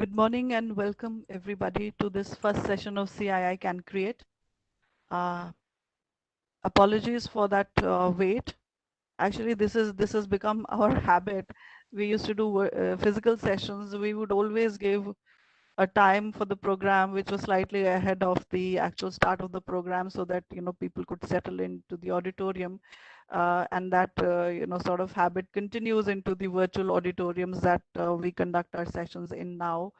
Good morning and welcome everybody to this first session of CII Can Create. Uh, Apologies for that wait. Actually, this has become our habit. We used to do physical sessions. We would always give a time for the program which was slightly ahead of the actual start of the program, so that people could settle into the auditorium, and that sort of habit continues into the virtual auditoriums that we conduct our sessions in now.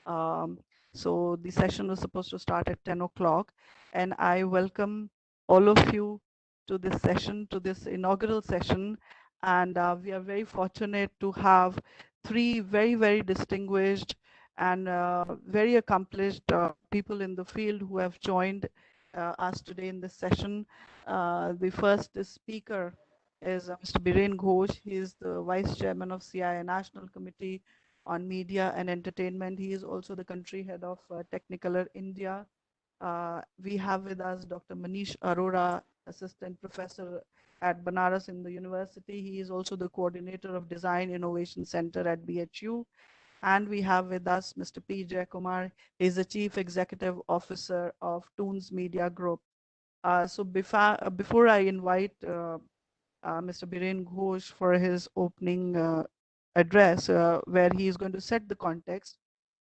Um, so the session was supposed to start at 10 o'clock, and I welcome all of you to this session, to this inaugural session. And we are very fortunate to have three very distinguished and very accomplished people in the field who have joined us today in this session. The first speaker is Mr. Biren Ghosh. He is the Vice Chairman of CII National Committee on Media and Entertainment. He is also the country head of Technicolor India. We have with us Dr. Manish Arora, Assistant Professor at Banaras in the university. He is also the coordinator of Design Innovation Center at BHU. And we have with us Mr. P. Jayakumar. He is the Chief Executive Officer of Toons Media Group. So before I invite Mr. Biren Ghosh for his opening address, where he is going to set the context,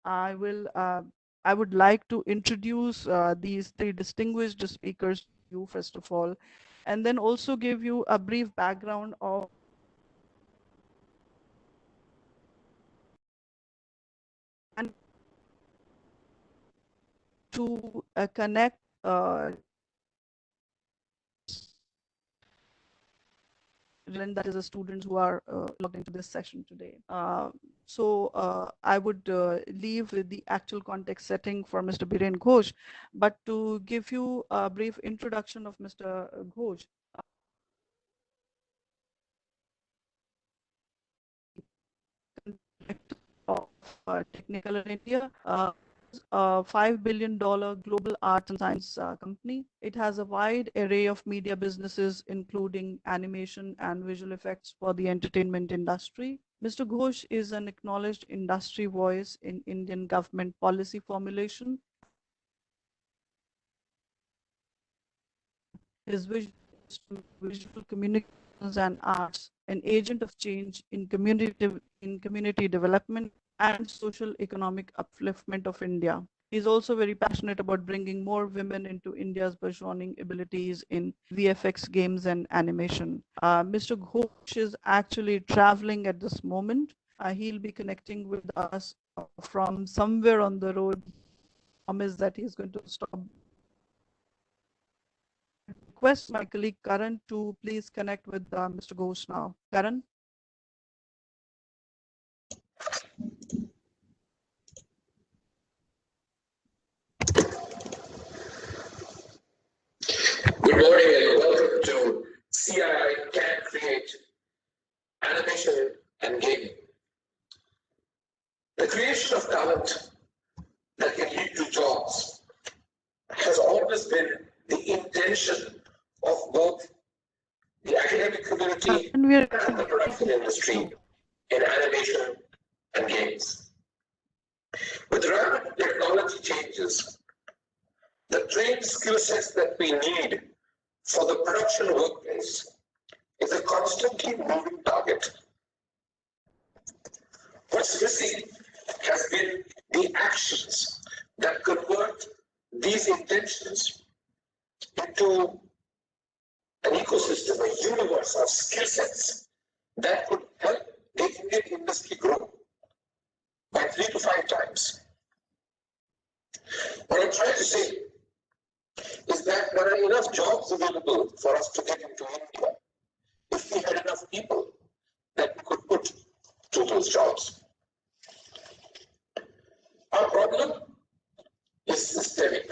I would like to introduce these three distinguished speakers to you first of all, and then also give you a brief background of and to connect that is the students who are logged into this session today. So I would leave the actual context setting for Mr. Biren Ghosh, but to give you a brief introduction of Mr. Ghosh. Of Technicolor India, a $5 billion global arts and science company. It has a wide array of media businesses, including animation and visual effects for the entertainment industry. Mr. Ghosh is an acknowledged industry voice in Indian government policy formulation. His vision is to visual communications and arts, an agent of change in community development and social economic upliftment of India. He's also very passionate about bringing more women into India's burgeoning abilities in VFX games and animation. Mr. Ghosh is actually traveling at this moment. He'll be connecting with us from somewhere on the road. Promise that he's going to stop. Request my colleague Karan to please connect with Mr. Ghosh now. Karan? Good morning and welcome to CII Can Create Animation and Gaming. The creation of talent that can lead to jobs has always been the intention of both the academic community and the production industry in animation and games. With rapid technology changes, the trained skill sets that we need for the production workplace is a constantly moving target. What's missing has been the actions that convert these intentions into an ecosystem, a universe of skill sets that could help the Indian industry grow by 3 to 5 times. What I'm trying to say is that there are enough jobs available for us to get into India if we had enough people that we could put to those jobs. Our problem is systemic.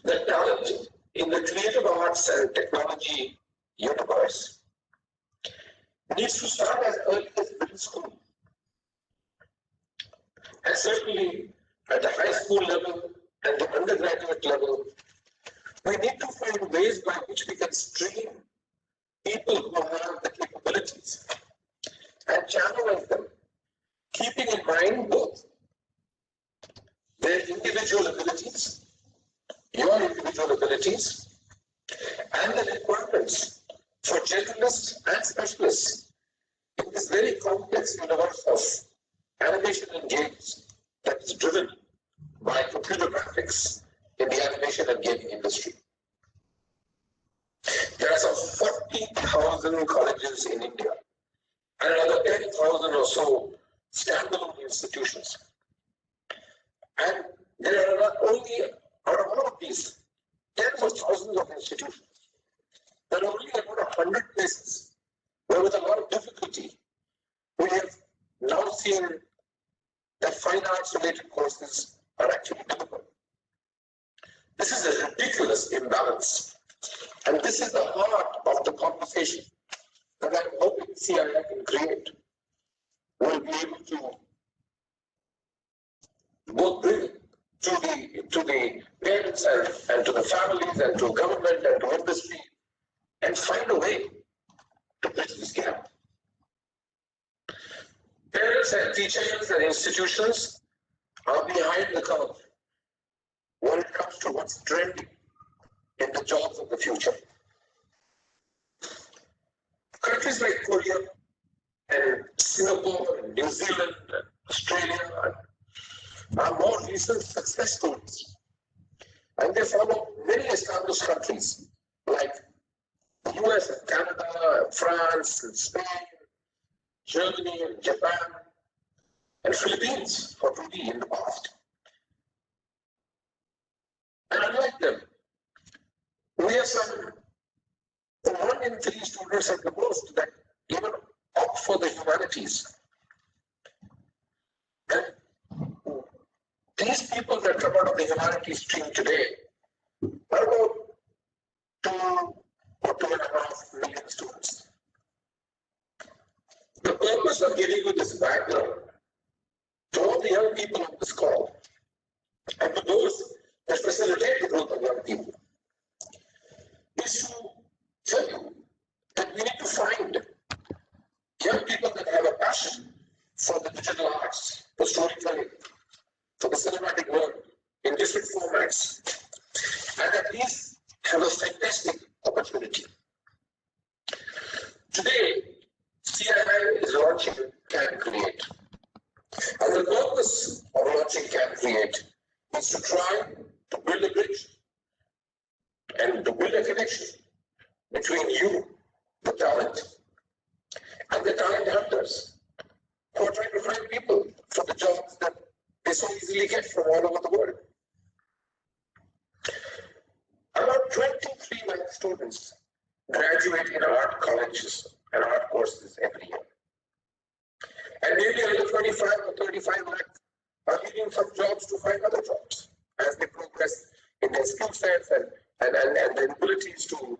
The talent in the creative arts and technology universe needs to start as early as middle school. And certainly at the high school level and the undergraduate level, we need to find ways by which we can stream people who have the capabilities and channelize them, keeping in mind capabilities and the requirements for generalists and specialists in this very complex universe of animation and games that is driven by computer graphics in the animation and gaming industry. There are some 40,000 colleges in India and another 10,000 or so standalone institutions. And there are not only, out of all of these tens of thousands of institutions, there are only about 100 places where with a lot of difficulty we have now seen that fine arts related courses are actually difficult. This is a ridiculous imbalance. And this is the heart of the conversation that I'm hoping CII can create. We'll be able to both bring to the parents and to the families and to government and to industry and find a way to bridge this gap. Parents and teachers and institutions are behind the curve when it comes to what's trending in the jobs of the future. Countries like Korea and Singapore and New Zealand and Australia are more recent success stories. And they follow many established countries like the US and Canada, and France and Spain, Germany and Japan, and Philippines for 2D in the past. And unlike them, we have some 1 in 3 students at the most that even opt for the humanities. And these people that come out of the humanities stream today are about 2 or 2.5 million students. The purpose of giving you this background to all the young people on this call and to those that facilitate the growth of young people is to tell you that we need to find young people that have a passion for the digital arts, for storytelling, for the cinematic world in different formats, and at least have a fantastic opportunity. Today, CII is launching Can Create. And the purpose of launching Can Create is to try to build a bridge and to build a connection between you, the talent, and the talent hunters who are trying to find people for the jobs that they so easily get from all over the world. About 23 lakh students graduate in art colleges and art courses every year. And maybe another 25 or 35 lakh are leaving some jobs to find other jobs as they progress in their skill sets and their abilities to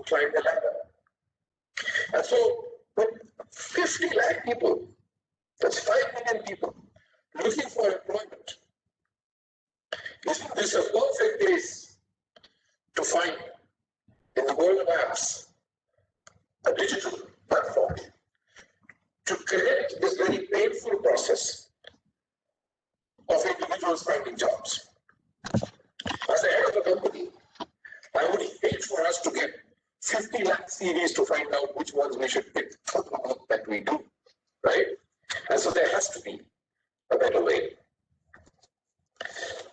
climb the ladder. And so, with 50 lakh people, that's 5 million people looking for employment, isn't this a perfect place to find, in the world of apps, a digital platform to correct this very painful process of individuals finding jobs? As the head of a company, I would hate for us to get 50 lakh CVs to find out which ones we should pick for the work that we do, right? And so there has to be a better way.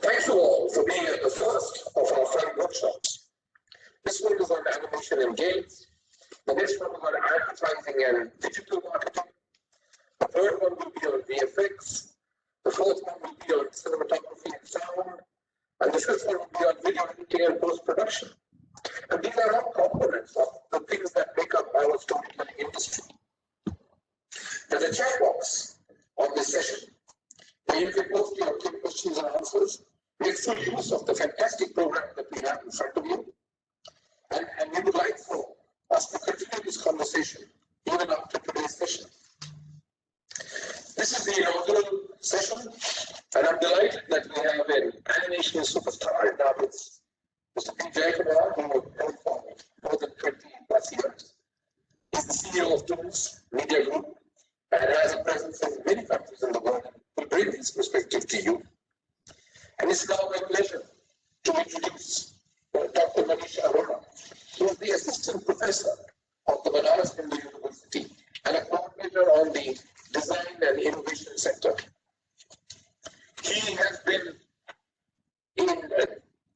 Thank you all for being at the first of our 5 workshops. This one is on animation and games. The next one is on advertising and digital marketing. The third one will be on VFX. The fourth one will be on cinematography and sound. And the fifth one will be on video editing and post-production. And these are all components of the things that make up our storytelling industry. There's a chat box on this session where you can post your questions and answers. Make full use of the fantastic program that we have in front of you. And we would like for us to continue this conversation even after today's session. This is the inaugural session, and I'm delighted that we have an animation superstar. Now it's Mr. P. Jayakumar, who has known for more than 20 plus years. He's the CEO of Tunes Media Group and has a presence in many countries in the world. We'll bring his perspective to you. And it's now my pleasure to introduce Dr. in the design and innovation sector. He has been in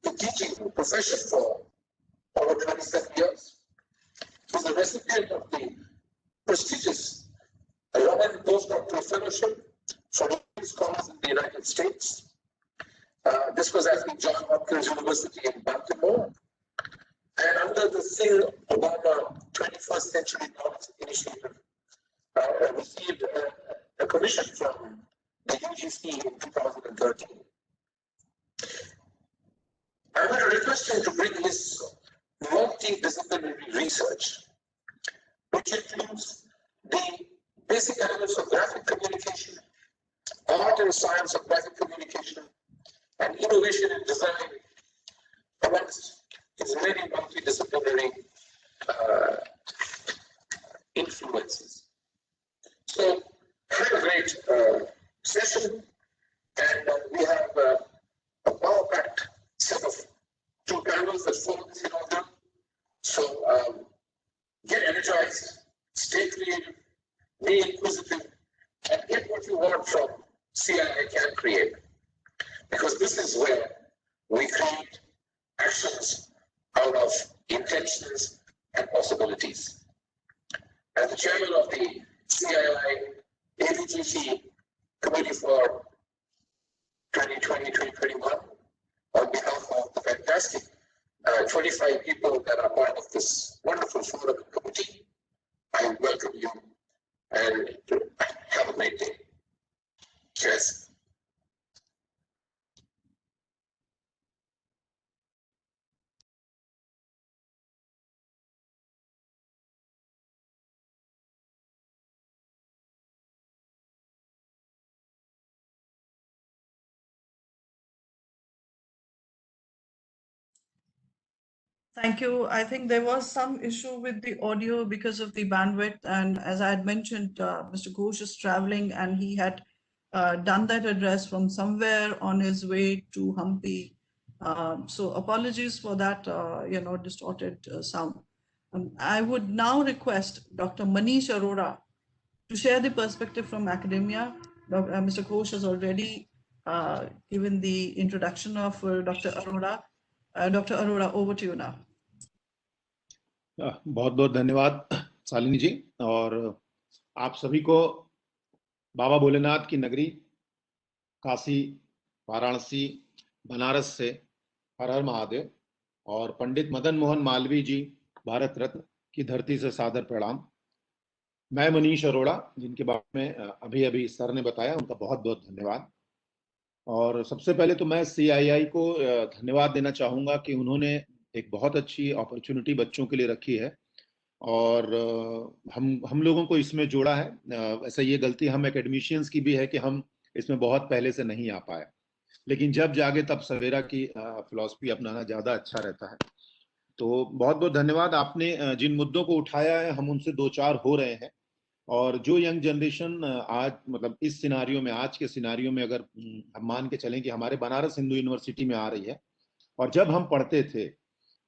the teaching profession for over 27 years. He's a recipient of the prestigious Raman Postdoctoral Fellowship for leading scholars in the United States. This was at the Johns Hopkins University in Baltimore. And under the Phil Obama 21st Century Knowledge Initiative, received a commission from the UGC in 2013. I'm going to request him to bring his multidisciplinary research, which includes the basic elements of graphic communication, art and science of graphic communication, and innovation in design, amongst his many multidisciplinary influences. So, had a great session, and we have a power-packed set of two panels that follow this in order. So, get energized, stay creative, be inquisitive, and get what you want from CII Can Create. Because this is where we create actions out of intentions and possibilities. As the chairman of the CII AVGC Committee for 2020-2021, on behalf of the fantastic 25 people that are part of this wonderful forum committee, I welcome you and have a great day. Cheers. Thank you. I think there was some issue with the audio because of the bandwidth. And as I had mentioned, Mr. Ghosh is traveling and he had done that address from somewhere on his way to Hampi. So apologies for that, distorted sound. I would now request Dr. Manish Arora to share the perspective from academia. Mr. Ghosh has already given the introduction of Dr. Arora. Dr. Arora, over to you now. बहुत बहुत धन्यवाद शालिनी जी, और आप सभी को बाबा भोलेनाथ की नगरी काशी, वाराणसी, बनारस से हर हर महादेव, और पंडित मदन मोहन मालवीय जी भारत रत्न की धरती से सादर प्रणाम। मैं मनीष अरोड़ा, जिनके बारे में अभी अभी सर ने बताया, उनका बहुत बहुत धन्यवाद। और सबसे पहले तो मैं CII को धन्यवाद देना चाहूँगा कि उन्होंने एक बहुत अच्छी अपॉर्चुनिटी बच्चों के लिए रखी है और हम लोगों को इसमें जोड़ा है। ऐसा ये गलती हम एकेडमिशियंस की भी है कि हम इसमें बहुत पहले से नहीं आ पाए, लेकिन जब जागे तब सवेरा की फिलॉसफी अपनाना ज़्यादा अच्छा रहता है। तो बहुत बहुत धन्यवाद। आपने जिन मुद्दों को उठाया है हम उनसे दो चार हो रहे हैं, और जो यंग जनरेशन आज मतलब इस सिनारियो में, आज के सिनारियो में अगर हम मान के चलें कि हमारे बनारस हिंदू यूनिवर्सिटी में आ रही है, और जब हम पढ़ते थे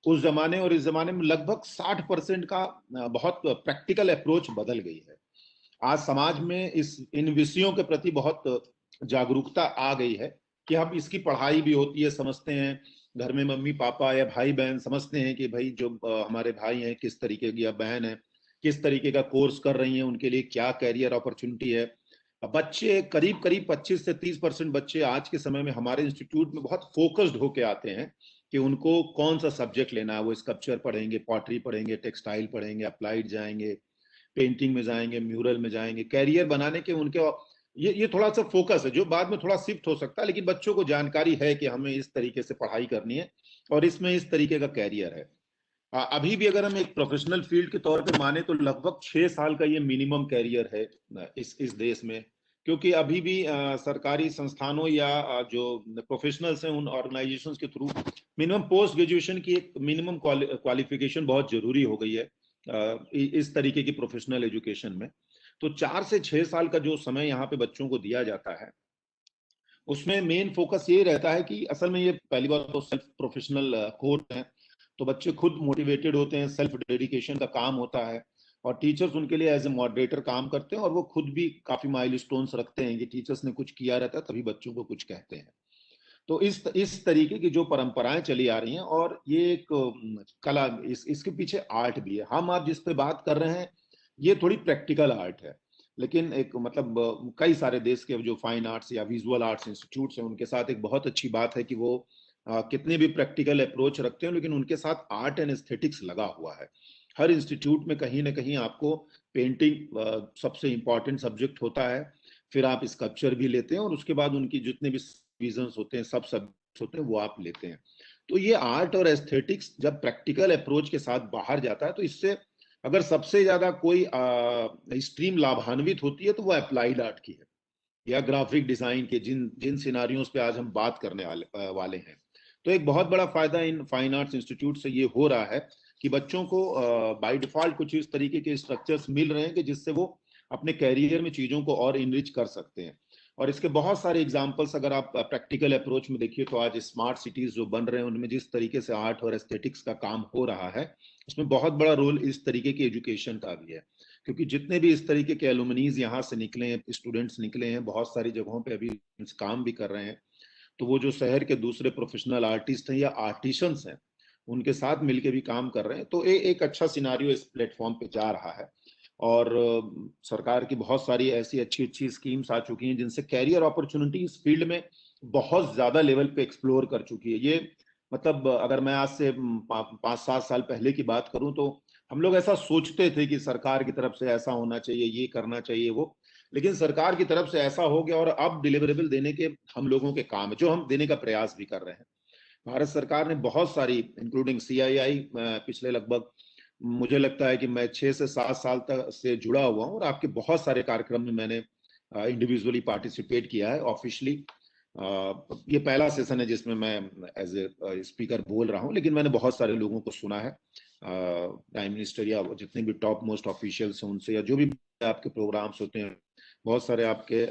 उस जमाने और इस जमाने में लगभग 60% का बहुत प्रैक्टिकल अप्रोच बदल गई है। आज समाज में इन विषयों के प्रति बहुत जागरूकता आ गई है कि अब इसकी पढ़ाई भी होती है, समझते हैं घर में मम्मी पापा या भाई बहन समझते हैं कि भाई जो हमारे भाई हैं किस तरीके की, या बहन है किस तरीके का कोर्स कर रही हैं, उनके लिए क्या कैरियर अपॉर्चुनिटी है। बच्चे करीब 25 से 30% बच्चे आज के समय में हमारे इंस्टीट्यूट में बहुत फोकस्ड होके आते हैं कि उनको कौन सा सब्जेक्ट लेना है। वो स्कल्पचर पढ़ेंगे, पॉटरी पढ़ेंगे, टेक्सटाइल पढ़ेंगे, अप्लाइड जाएंगे, पेंटिंग में जाएंगे, म्यूरल में जाएंगे। कैरियर बनाने के उनके ये थोड़ा सा फोकस है जो बाद में थोड़ा शिफ्ट हो सकता है, लेकिन बच्चों को जानकारी है कि हमें इस तरीके से पढ़ाई करनी है और इसमें इस तरीके का कैरियर है। अभी भी अगर हम एक प्रोफेशनल फील्ड के तौर पे माने तो लगभग 6 साल का ये मिनिमम कैरियर है इस देश में, क्योंकि अभी भी सरकारी संस्थानों या जो प्रोफेशनल्स हैं उन ऑर्गेनाइजेशंस के थ्रू मिनिमम पोस्ट ग्रेजुएशन की एक मिनिमम क्वालिफिकेशन बहुत जरूरी हो गई है इस तरीके की प्रोफेशनल एजुकेशन में। तो 4 से 6 साल का जो समय यहाँ पे बच्चों को दिया जाता है उसमें मेन फोकस ये रहता है कि असल में ये पहली बार तो सेल्फ प्रोफेशनल कोर्स है, तो बच्चे खुद मोटिवेटेड होते हैं, सेल्फ डेडिकेशन का काम होता है। और टीचर्स उनके लिए एज ए मॉडरेटर काम करते हैं और वो खुद भी काफी माइलस्टोन्स रखते हैं कि टीचर्स ने कुछ किया रहता है तभी बच्चों को कुछ कहते हैं। तो इस तरीके की जो परंपराएं चली आ रही हैं, और ये एक कला, इसके पीछे आर्ट भी है। हम आप जिस पे बात कर रहे हैं ये थोड़ी प्रैक्टिकल आर्ट है, लेकिन एक मतलब कई सारे देश के जो फाइन आर्ट्स या विजुअल आर्ट्स इंस्टीट्यूट्स हैं उनके साथ एक बहुत अच्छी बात है कि वो कितने भी प्रैक्टिकल अप्रोच रखते हैं लेकिन उनके साथ आर्ट एंड एस्थेटिक्स लगा हुआ है। हर इंस्टीट्यूट में कहीं ना कहीं आपको पेंटिंग सबसे इंपॉर्टेंट सब्जेक्ट होता है, फिर आप स्कल्पचर भी लेते हैं और उसके बाद उनकी जितने भी विजन्स होते हैं, सब सब्जेक्ट्स होते हैं, वो आप लेते हैं। तो ये आर्ट और एस्थेटिक्स जब प्रैक्टिकल अप्रोच के साथ बाहर जाता है तो इससे अगर सबसे ज्यादा कोई स्ट्रीम लाभान्वित होती है तो वो अप्लाइड आर्ट की है या ग्राफिक डिजाइन के, जिन जिन सिनारियोस पे आज हम बात करने वाले हैं। तो एक बहुत बड़ा फायदा इन फाइन आर्ट्स इंस्टीट्यूट से ये हो रहा है कि बच्चों को बाय डिफॉल्ट कुछ इस तरीके के स्ट्रक्चर्स मिल रहे हैं कि जिससे वो अपने कैरियर में चीजों को और इनरिच कर सकते हैं। और इसके बहुत सारे एग्जांपल्स अगर आप प्रैक्टिकल अप्रोच में देखिए तो आज स्मार्ट सिटीज जो बन रहे हैं उनमें जिस तरीके से आर्ट और एस्थेटिक्स का काम हो रहा है उसमें बहुत बड़ा रोल इस तरीके की एजुकेशन का भी है, क्योंकि जितने भी इस तरीके के एलुमनीज यहाँ से निकले हैं, स्टूडेंट्स निकले हैं, बहुत सारी जगहों पे अभी काम भी कर रहे हैं, तो वो जो शहर के दूसरे प्रोफेशनल आर्टिस्ट हैं या आर्टिशंस हैं उनके साथ मिलके भी काम कर रहे हैं। तो एक अच्छा सिनारियो इस प्लेटफॉर्म पे जा रहा है। और सरकार की बहुत सारी ऐसी अच्छी अच्छी स्कीम्स आ चुकी हैं जिनसे कैरियर अपॉर्चुनिटी इस फील्ड में बहुत ज्यादा लेवल पे एक्सप्लोर कर चुकी है। ये मतलब अगर मैं आज से 5-7 साल पहले की बात करूं तो हम लोग ऐसा सोचते थे कि सरकार की तरफ से ऐसा होना चाहिए, ये करना चाहिए वो, लेकिन सरकार की तरफ से ऐसा हो गया और अब डिलीवरेबल देने के हम लोगों के काम है जो हम देने का प्रयास भी कर रहे हैं। भारत सरकार ने बहुत सारी इंक्लूडिंग CII पिछले लगभग मुझे लगता है कि मैं 6 से 7 साल तक से जुड़ा हुआ हूँ और आपके बहुत सारे कार्यक्रम में मैंने इंडिविजुअली पार्टिसिपेट किया है। ऑफिशियली ये पहला सेशन है जिसमें मैं एज ए स्पीकर बोल रहा हूँ, लेकिन मैंने बहुत सारे लोगों को सुना है, प्राइम मिनिस्टर या जितने भी टॉप मोस्ट ऑफिशियल्स हैं उनसे, या जो भी आपके प्रोग्राम्स होते हैं, बहुत सारे आपके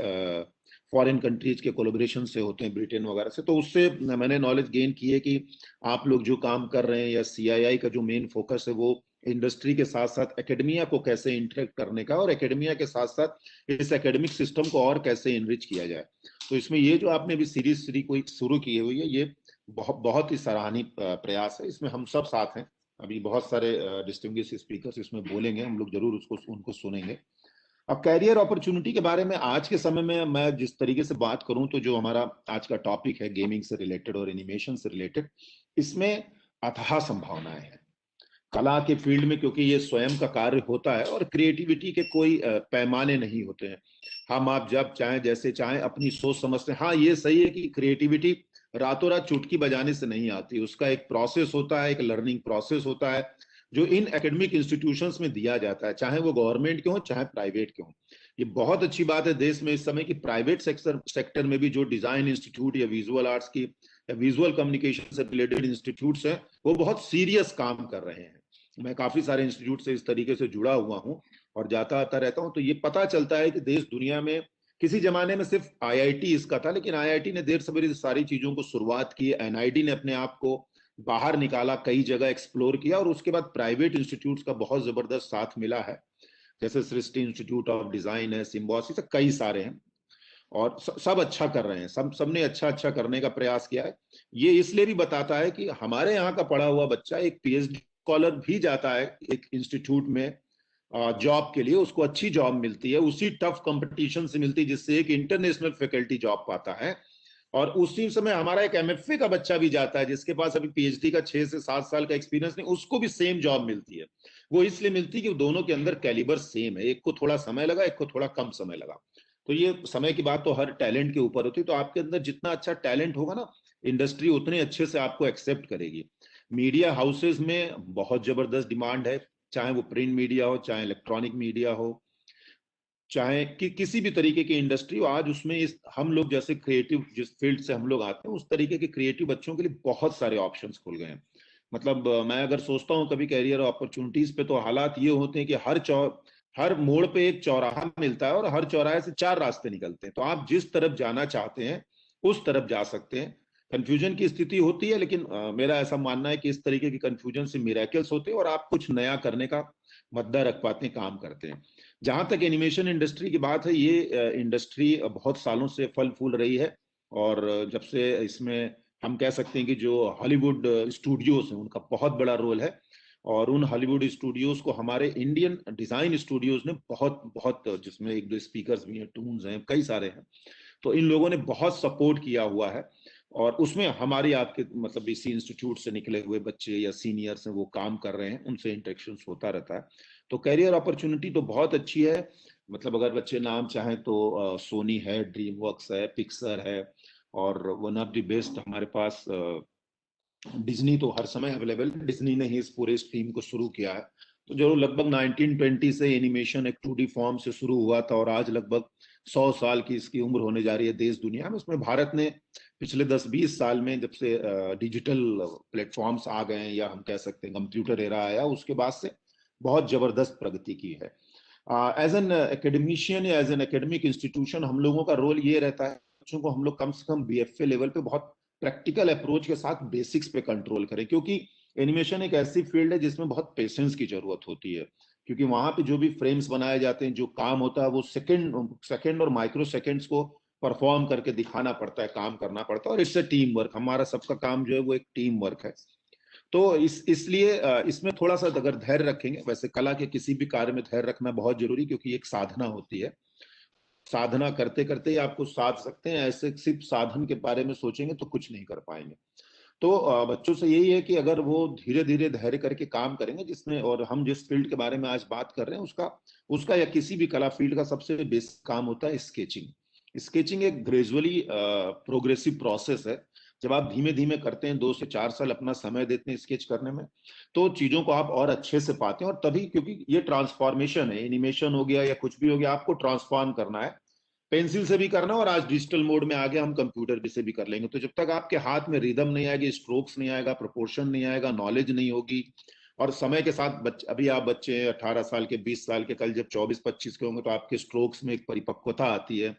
फॉरेन कंट्रीज के कोलैबोरेशन से होते हैं, ब्रिटेन वगैरह से, तो उससे मैंने नॉलेज गेन की है कि आप लोग जो काम कर रहे हैं या CII का जो मेन फोकस है वो इंडस्ट्री के साथ साथ एकेडमिया को कैसे इंटरेक्ट करने का और एकेडमिया के साथ साथ इस एकेडमिक सिस्टम को और कैसे इनरिच किया जाए। तो इसमें ये जो आपने भी सीरीज कोई शुरू की हुई है ये बहुत ही सराहनीय प्रयास है। इसमें हम सब साथ हैं, अभी बहुत सारे डिस्टिंग्विश स्पीकर्स इसमें बोलेंगे, हम लोग जरूर उनको सुनेंगे। अब कैरियर अपॉर्चुनिटी के बारे में आज के समय में मैं जिस तरीके से बात करूं तो जो हमारा आज का टॉपिक है गेमिंग से रिलेटेड और एनिमेशन से रिलेटेड, इसमें अथाह संभावनाएं हैं कला के फील्ड में, क्योंकि ये स्वयं का कार्य होता है और क्रिएटिविटी के कोई पैमाने नहीं होते हैं। हम आप जब चाहें जैसे चाहें अपनी सोच समझते हैं। हाँ, ये सही है कि क्रिएटिविटी रातों रात चुटकी बजाने से नहीं आती, उसका एक प्रोसेस होता है, एक लर्निंग प्रोसेस होता है जो इन एकेडमिक इंस्टीट्यूशंस में दिया जाता है, चाहे वो गवर्नमेंट के हो चाहे प्राइवेट के हो। ये बहुत अच्छी बात है देश में इस समय कि प्राइवेट सेक्टर में भी जो डिजाइन इंस्टीट्यूट या विजुअल आर्ट्स की या विजुअल कम्युनिकेशन से रिलेटेड इंस्टीट्यूट्स हैं वो बहुत सीरियस काम कर रहे हैं। मैं काफी सारे इंस्टीट्यूट से इस तरीके से जुड़ा हुआ हूँ और जाता आता रहता हूँ, तो ये पता चलता है कि देश दुनिया में किसी जमाने में सिर्फ IIT इसका था, लेकिन IIT ने देर सवेरे सारी चीजों को शुरुआत की, NID ने अपने आप को बाहर निकाला, कई जगह एक्सप्लोर किया और उसके बाद प्राइवेट इंस्टीट्यूट्स का बहुत जबरदस्त साथ मिला है, जैसे सृष्टि इंस्टीट्यूट ऑफ डिजाइन है, सिम्बोसिस, कई सारे हैं और सब अच्छा कर रहे हैं, सबने अच्छा करने का प्रयास किया है। ये इसलिए भी बताता है कि हमारे यहाँ का पढ़ा हुआ बच्चा एक PhD स्कॉलर भी जाता है एक इंस्टीट्यूट में जॉब के लिए, उसको अच्छी जॉब मिलती है, उसी टफ कंपटीशन से मिलती है जिससे एक इंटरनेशनल फैकल्टी जॉब पाता है। और उसी समय हमारा एक MFA का बच्चा भी जाता है जिसके पास अभी PhD का 6 से 7 साल का एक्सपीरियंस नहीं, उसको भी सेम जॉब मिलती है। वो इसलिए मिलती है कि दोनों के अंदर कैलिबर सेम है, एक को थोड़ा समय लगा, एक को थोड़ा कम समय लगा। तो ये समय की बात तो हर टैलेंट के ऊपर होती है, तो आपके अंदर जितना अच्छा टैलेंट होगा ना, इंडस्ट्री उतने अच्छे से आपको एक्सेप्ट करेगी। मीडिया हाउसेज में बहुत जबरदस्त डिमांड है, चाहे वो प्रिंट मीडिया हो, चाहे इलेक्ट्रॉनिक मीडिया हो, चाहे किसी भी तरीके की इंडस्ट्री हो, आज उसमें हम लोग जैसे क्रिएटिव जिस फील्ड से हम लोग आते हैं उस तरीके के क्रिएटिव बच्चों के लिए बहुत सारे ऑप्शंस खुल गए हैं। मतलब मैं अगर सोचता हूँ कभी कैरियर अपॉर्चुनिटीज पे, तो हालात ये होते हैं कि हर मोड़ पे एक चौराहा मिलता है और हर चौराहे से 4 रास्ते निकलते हैं, तो आप जिस तरफ जाना चाहते हैं उस तरफ जा सकते हैं। कंफ्यूजन की स्थिति होती है, लेकिन मेरा ऐसा मानना है कि इस तरीके की कंफ्यूजन से मिरेकल्स होते हैं और आप कुछ नया करने का मद्दा रख पाते हैं, काम करते हैं। जहां तक एनिमेशन इंडस्ट्री की बात है, ये इंडस्ट्री बहुत सालों से फल फूल रही है, और जब से इसमें हम कह सकते हैं कि जो हॉलीवुड स्टूडियोज हैं उनका बहुत बड़ा रोल है, और उन हॉलीवुड स्टूडियोज को हमारे इंडियन डिजाइन स्टूडियोज ने बहुत बहुत, जिसमें एक दो स्पीकर्स भी हैं, टून्स हैं, कई सारे हैं, तो इन लोगों ने बहुत सपोर्ट किया हुआ है। और उसमें हमारी आपके मतलब इसी इंस्टीट्यूट से निकले हुए बच्चे या सीनियर्स हैं, वो काम कर रहे हैं, उनसे इंटरेक्शन होता रहता है। तो करियर अपॉर्चुनिटी तो बहुत अच्छी है। मतलब अगर बच्चे नाम चाहें तो सोनी है, ड्रीम वर्क्स है, पिक्सर है, और वन ऑफ द बेस्ट हमारे पास डिज्नी तो हर समय अवेलेबल है। डिज्नी ने ही इस पूरे स्ट्रीम को शुरू किया है। तो जो लगभग 1920 से एनिमेशन एक 2D फॉर्म से शुरू हुआ था, और आज लगभग 100 साल की इसकी उम्र होने जा रही है देश दुनिया में। उसमें भारत ने पिछले 10-20 साल में, जब से डिजिटल प्लेटफॉर्म्स आ गए हैं, या हम कह सकते हैं कंप्यूटर एरा आया, उसके बाद से बहुत जबरदस्त प्रगति की है। एज एन एकेडमिशियन या एज एन एकेडमिक इंस्टीट्यूशन हम लोगों का रोल ये रहता है, बच्चों को हम लोग कम से कम BFA लेवल पे बहुत प्रैक्टिकल अप्रोच के साथ बेसिक्स पे कंट्रोल करें, क्योंकि एनिमेशन एक ऐसी फील्ड है जिसमें बहुत पेशेंस की जरूरत होती है। क्योंकि वहां पे जो भी फ्रेम्स बनाए जाते हैं, जो काम होता है, वो सेकंड और माइक्रो सेकंड्स को परफॉर्म करके दिखाना पड़ता है, काम करना पड़ता है, और इससे टीम वर्क, हमारा सबका काम जो है वो एक टीम वर्क है। तो इसलिए इसमें थोड़ा सा अगर धैर्य रखेंगे, वैसे कला के किसी भी कार्य में धैर्य रखना बहुत जरूरी, क्योंकि एक साधना होती है। साधना करते करते ही आपको साध सकते हैं, ऐसे सिर्फ साधन के बारे में सोचेंगे तो कुछ नहीं कर पाएंगे। तो बच्चों से यही है कि अगर वो धीरे धीरे धैर्य करके काम करेंगे, जिसमें, और हम जिस फील्ड के बारे में आज बात कर रहे हैं, उसका उसका या किसी भी कला फील्ड का सबसे बेसिक काम होता है स्केचिंग। स्केचिंग एक ग्रेजुअली प्रोग्रेसिव प्रोसेस है। जब आप धीमे धीमे करते हैं, 2 से 4 साल अपना समय देते हैं स्केच करने में, तो चीजों को आप और अच्छे से पाते हैं। और तभी, क्योंकि ये ट्रांसफॉर्मेशन है, एनिमेशन हो गया या कुछ भी हो गया, आपको ट्रांसफॉर्म करना है, पेंसिल से भी करना, और आज डिजिटल मोड में आ गया, हम कंप्यूटर भी से भी कर लेंगे। तो जब तक आपके हाथ में रिदम नहीं आएगी, स्ट्रोक्स नहीं आएगा, प्रोपोर्शन नहीं आएगा, नॉलेज नहीं होगी, और समय के साथ अभी आप बच्चे 18 साल के, 20 साल के, कल जब 24-25 के होंगे, तो आपके स्ट्रोक्स में एक परिपक्वता आती है,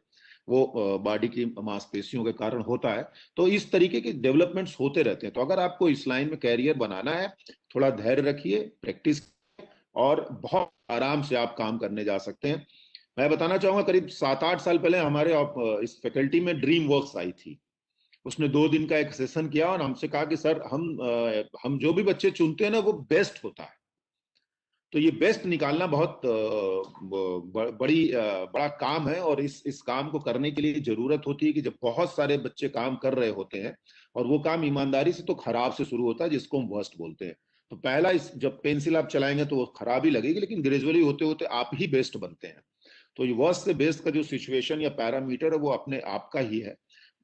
वो बॉडी की मांसपेशियों के कारण होता है। तो इस तरीके के डेवलपमेंट्स होते रहते हैं। तो अगर आपको इस लाइन में कैरियर बनाना है, थोड़ा धैर्य रखिए, प्रैक्टिस, और बहुत आराम से आप काम करने जा सकते हैं। मैं बताना चाहूंगा, करीब 7-8 साल पहले हमारे इस फैकल्टी में ड्रीम वर्क्स आई थी। उसने 2 दिन का एक सेशन किया और हमसे कहा कि सर, हम जो भी बच्चे चुनते हैं ना, वो बेस्ट होता है। तो ये बेस्ट निकालना बहुत बड़ा काम है, और इस काम को करने के लिए जरूरत होती है कि जब बहुत सारे बच्चे काम कर रहे होते हैं, और वो काम ईमानदारी से तो खराब से शुरू होता है, जिसको हम वर्स्ट बोलते हैं। तो पहला, जब पेंसिल आप चलाएंगे तो वो खराब ही लगेगी, लेकिन ग्रेजुअली होते होते आप ही बेस्ट बनते हैं। तो ये वर्स्ट से बेस्ट का जो सिचुएशन या पैरामीटर है, वो अपने आप का ही है।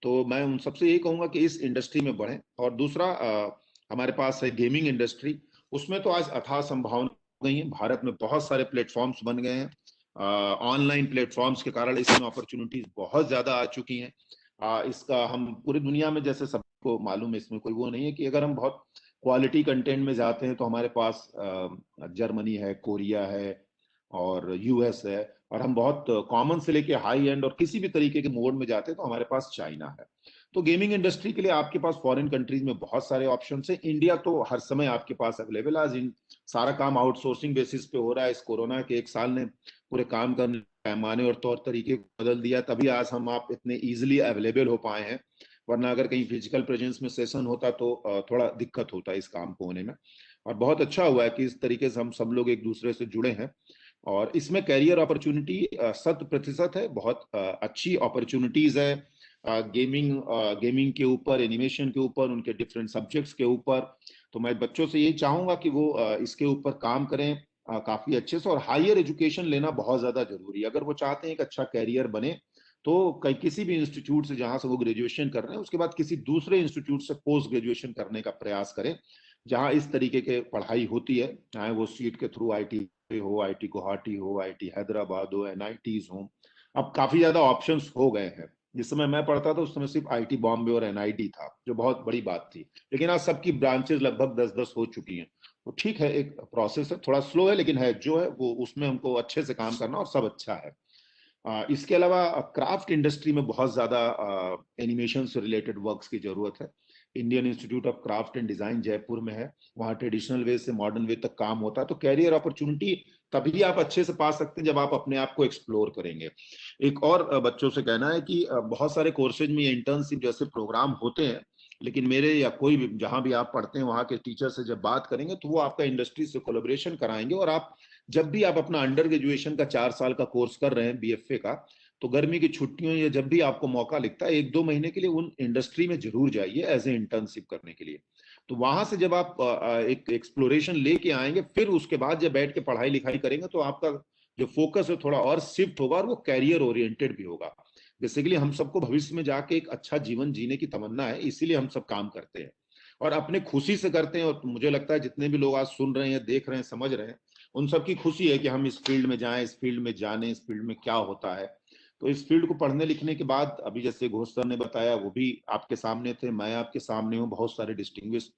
तो मैं उन सबसे यही कहूंगा कि इस इंडस्ट्री में बढ़ें। और दूसरा, हमारे पास है गेमिंग इंडस्ट्री। उसमें तो आज अथाह संभावना गई है। भारत में बहुत सारे प्लेटफॉर्म्स बन गए हैं। ऑनलाइन प्लेटफॉर्म्स के कारण इसमें अपॉर्चुनिटीज बहुत ज्यादा आ चुकी हैं। इसका हम पूरी दुनिया में, जैसे सबको मालूम है, इसमें कोई वो नहीं है कि अगर हम बहुत क्वालिटी कंटेंट में जाते हैं तो हमारे पास जर्मनी है, कोरिया है, और US है, और हम बहुत कॉमन से लेके हाई एंड और किसी भी तरीके के मोड में जाते हैं तो हमारे पास चाइना है। तो गेमिंग इंडस्ट्री के लिए आपके पास फॉरेन कंट्रीज में बहुत सारे ऑप्शन है। इंडिया तो हर समय आपके पास अवेलेबल। आज सारा काम आउटसोर्सिंग बेसिस पे हो रहा है। इस कोरोना के 1 साल ने पूरे काम करने के पैमाने और तौर तरीके को बदल दिया, तभी आज हम आप इतने इजिली अवेलेबल हो पाए हैं। वरना अगर कहीं फिजिकल प्रेजेंस में सेशन होता तो थोड़ा दिक्कत होता इस काम को होने में। और बहुत अच्छा हुआ है कि इस तरीके से हम सब लोग एक दूसरे से जुड़े हैं, और इसमें कैरियर अपॉर्चुनिटी 100% है। बहुत अच्छी अपॉर्चुनिटीज है गेमिंग के ऊपर, एनिमेशन के ऊपर, उनके डिफरेंट सब्जेक्ट्स के ऊपर। तो मैं बच्चों से यही चाहूंगा कि वो इसके ऊपर काम करें काफी अच्छे से, और हायर एजुकेशन लेना बहुत ज्यादा जरूरी है। अगर वो चाहते हैं एक अच्छा कैरियर बने, तो किसी भी इंस्टीट्यूट से जहां से वो ग्रेजुएशन कर रहे हैं, उसके बाद किसी दूसरे इंस्टीट्यूट से पोस्ट ग्रेजुएशन करने का प्रयास करें, जहां इस तरीके के पढ़ाई होती है, चाहे वो सीट के थ्रू IT हो, IT गुवाहाटी हो, IT हैदराबाद हो, NITs हो। अब काफी ज्यादा ऑप्शंस हो गए हैं। जिस समय मैं पढ़ता था, उस समय सिर्फ IT बॉम्बे और NIT था, जो बहुत बड़ी बात थी। लेकिन आज सबकी ब्रांचेस लगभग 10-10 हो चुकी हैं। तो ठीक है, एक प्रोसेस है, थोड़ा स्लो है, लेकिन है जो है वो, उसमें हमको अच्छे से काम करना, और सब अच्छा है। इसके अलावा क्राफ्ट इंडस्ट्री में बहुत ज्यादा एनिमेशन से रिलेटेड वर्क्स की जरूरत है। Indian institute of craft and design Jaipur में है। वहाँ ट्रेडिशनल वे से मॉडर्न वे तक काम होता है। तो कैरियर अपॉर्चुनिटी तभी आप अच्छे से पा सकते हैं जब आप अपने आप को एक्सप्लोर करेंगे। एक और बच्चों से कहना है कि बहुत सारे कोर्सेज में इंटर्नशिप जैसे प्रोग्राम होते हैं, लेकिन मेरे या कोई भी जहां भी आप पढ़ते हैं वहां के टीचर से जब बात करेंगे तो वो आपका इंडस्ट्री से कोलैबोरेशन कराएंगे। और आप जब भी आप अपना अंडर ग्रेजुएशन का 4 साल का कोर्स कर रहे हैं बीएफए का, तो गर्मी की छुट्टियों या जब भी आपको मौका लिखता है 1-2 महीने के लिए उन इंडस्ट्री में जरूर जाइए एज ए इंटर्नशिप करने के लिए। तो वहां से जब आप एक एक्सप्लोरेशन लेके आएंगे, फिर उसके बाद जब बैठ के पढ़ाई लिखाई करेंगे तो आपका जो फोकस है थोड़ा और शिफ्ट होगा और वो कैरियर ओरिएंटेड भी होगा। बेसिकली हम सबको भविष्य में जाके एक अच्छा जीवन जीने की तमन्ना है, इसीलिए हम सब काम करते हैं और अपने खुशी से करते हैं। और मुझे लगता है जितने भी लोग आज सुन रहे हैं, देख रहे हैं, समझ रहे हैं, उन सबकी खुशी है कि हम इस फील्ड में जाएं, इस फील्ड में जाने, इस फील्ड में क्या होता है। तो इस फील्ड को पढ़ने लिखने के बाद अभी जैसे घोष सर ने बताया, वो भी आपके सामने थे, मैं आपके सामने हूँ, बहुत सारे डिस्टिंग्विश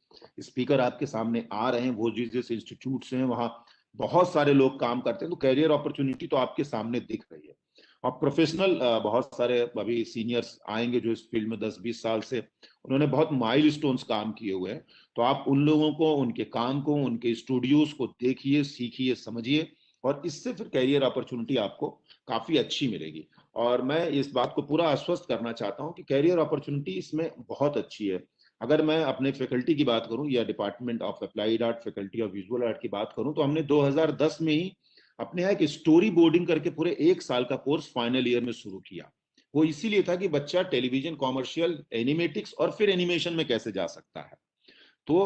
स्पीकर आपके सामने आ रहे हैं, वो जिस इंस्टीट्यूट से हैं वहाँ बहुत सारे लोग काम करते हैं। तो कैरियर अपॉर्चुनिटी तो आपके सामने दिख रही है। और प्रोफेशनल बहुत सारे अभी सीनियर्स आएंगे जो इस फील्ड में 10-20 साल से उन्होंने बहुत माइलस्टोन्स काम किए हुए हैं। तो आप उन लोगों को, उनके काम को, उनके स्टूडियोज को देखिए, सीखिए, समझिए, और इससे फिर कैरियर अपॉर्चुनिटी आपको काफी अच्छी मिलेगी। और मैं इस बात को पूरा आश्वस्त करना चाहता हूँ कि कैरियर अपॉर्चुनिटी इसमें बहुत अच्छी है। अगर मैं अपने फैकल्टी की बात करूं या department of applied art, faculty of visual art की बात करूं, तो हमने 2010 में ही अपने यहाँ एक स्टोरी बोर्डिंग करके पूरे 1 साल का कोर्स फाइनल ईयर में शुरू किया। वो इसीलिए था कि बच्चा टेलीविजन, कॉमर्शियल, एनिमेटिक्स और फिर एनिमेशन में कैसे जा सकता है। तो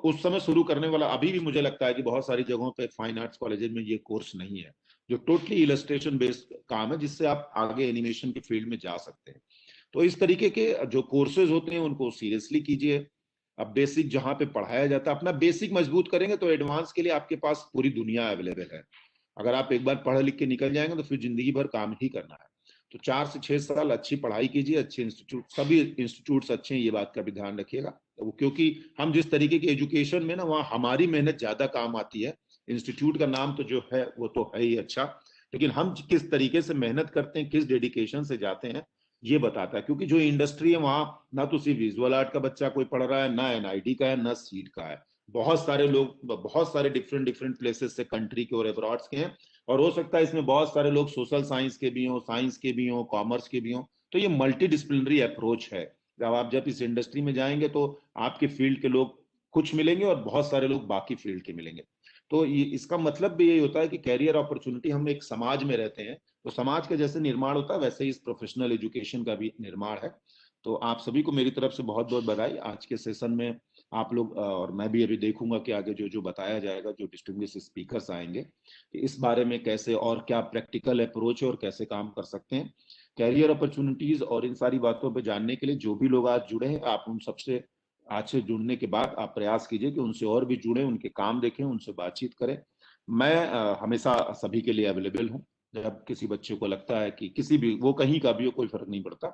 उस समय शुरू करने वाला, अभी भी मुझे लगता है कि बहुत सारी जगहों पे फाइन आर्ट्स कॉलेज में ये कोर्स नहीं है, जो टोटली इलस्ट्रेशन बेस्ड काम है, जिससे आप आगे एनिमेशन की फील्ड में जा सकते हैं। तो इस तरीके के जो कोर्सेज होते हैं उनको सीरियसली कीजिए। अब बेसिक जहां पे पढ़ाया जाता है, अपना बेसिक मजबूत करेंगे तो एडवांस के लिए आपके पास पूरी दुनिया अवेलेबल है। अगर आप एक बार पढ़ लिख के निकल जाएंगे तो फिर जिंदगी भर काम ही करना है। तो 4 से 6 साल अच्छी पढ़ाई कीजिए, अच्छे इंस्टीट्यूट, सभी इंस्टीट्यूट्स अच्छे हैं, ये बात का भी ध्यान रखिएगा। तो क्योंकि हम जिस तरीके की एजुकेशन में ना, वहाँ हमारी मेहनत ज्यादा काम आती है। इंस्टीट्यूट का नाम तो जो है वो तो है ही अच्छा, लेकिन हम किस तरीके से मेहनत करते हैं, किस डेडिकेशन से जाते हैं, ये बताता है। क्योंकि जो इंडस्ट्री है वहाँ ना तो सिर्फ विजुअल आर्ट का बच्चा कोई पढ़ रहा है, ना एनआईडी का है, ना सीड का है। बहुत सारे लोग बहुत सारे डिफरेंट डिफरेंट प्लेसेस से, कंट्री के और अब्रॉड्स के हैं। और हो सकता है इसमें बहुत सारे लोग सोशल साइंस के भी हों, साइंस के भी हों, कॉमर्स के भी हों। तो ये मल्टी डिसिप्लिनरी अप्रोच है। जब इस इंडस्ट्री में जाएंगे तो आपके फील्ड के लोग कुछ मिलेंगे और बहुत सारे लोग बाकी फील्ड के मिलेंगे। तो इसका मतलब भी यही होता है कि कैरियर अपॉर्चुनिटी, हम एक समाज में रहते हैं तो समाज का जैसे निर्माण होता है वैसे ही इस प्रोफेशनल एजुकेशन का भी निर्माण है। तो आप सभी को मेरी तरफ से बहुत बहुत बधाई। आज के सेशन में आप लोग और मैं भी अभी देखूंगा कि आगे जो जो बताया जाएगा, जो डिस्टिंग्विश स्पीकर्स आएंगे, कि इस बारे में कैसे और क्या प्रैक्टिकल अप्रोच है और कैसे काम कर सकते हैं। कैरियर अपॉर्चुनिटीज और इन सारी बातों पर जानने के लिए जो भी लोग आज जुड़े हैं, आप उन सबसे आज से जुड़ने के बाद आप प्रयास कीजिए कि उनसे और भी जुड़े, उनके काम देखें, उनसे बातचीत करें। मैं हमेशा सभी के लिए अवेलेबल हूँ। जब किसी बच्चे को लगता है कि किसी भी, वो कहीं का भी हो, कोई फर्क नहीं पड़ता,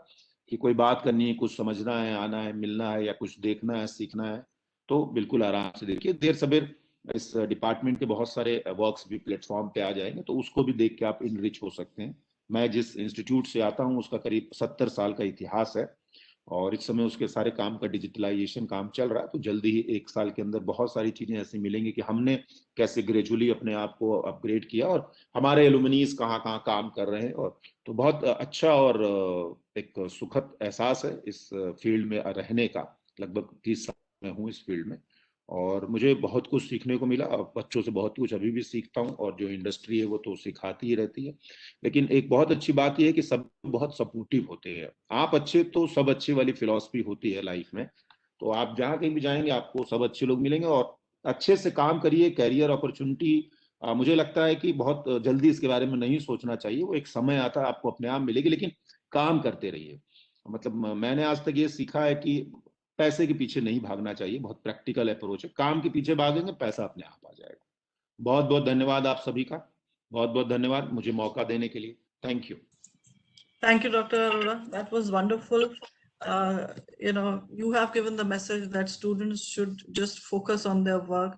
कि कोई बात करनी है, कुछ समझना है, आना है, मिलना है, या कुछ देखना है, सीखना है, तो बिल्कुल आराम से देखिए। देर सवेर इस डिपार्टमेंट के बहुत सारे वर्क्स भी प्लेटफॉर्म पे आ जाएंगे, तो उसको भी देख के आप इनरिच हो सकते हैं। मैं जिस इंस्टीट्यूट से आता हूँ उसका करीब 70 साल का इतिहास है और इस समय उसके सारे काम का डिजिटलाइजेशन काम चल रहा है। तो जल्दी ही 1 साल के अंदर बहुत सारी चीजें ऐसी मिलेंगी कि हमने कैसे ग्रेजुअली अपने आप को अपग्रेड किया और हमारे एलुमनीज कहाँ कहाँ काम कर रहे हैं। और तो बहुत अच्छा और एक सुखद एहसास है इस फील्ड में रहने का। लगभग 30 साल में हूँ इस फील्ड में और मुझे बहुत कुछ सीखने को मिला। बच्चों से बहुत कुछ अभी भी सीखता हूँ और जो इंडस्ट्री है वो तो सिखाती ही रहती है। लेकिन एक बहुत अच्छी बात यह है कि सब बहुत सपोर्टिव होते हैं। आप अच्छे तो सब अच्छे वाली फिलॉसफी होती है लाइफ में। तो आप जहाँ कहीं भी जाएंगे आपको सब अच्छे लोग मिलेंगे और अच्छे से काम करिए। कैरियर अपॉर्चुनिटी मुझे लगता है कि बहुत जल्दी इसके बारे में नहीं सोचना चाहिए। वो एक समय आता है, आपको अपने आप मिलेगी, लेकिन काम करते रहिए। मतलब मैंने आज तक ये सीखा है कि पैसे के पीछे नहीं भागना चाहिए। बहुत प्रैक्टिकल अप्रोच है, काम के पीछे भागेंगे पैसा अपने आप आ जाएगा। बहुत बहुत धन्यवाद आप सभी का। बहुत बहुत धन्यवाद मुझे मौका देने के लिए। Thank you. Thank you, Dr. Arora. That was wonderful. You have given the message that students should just focus on their work.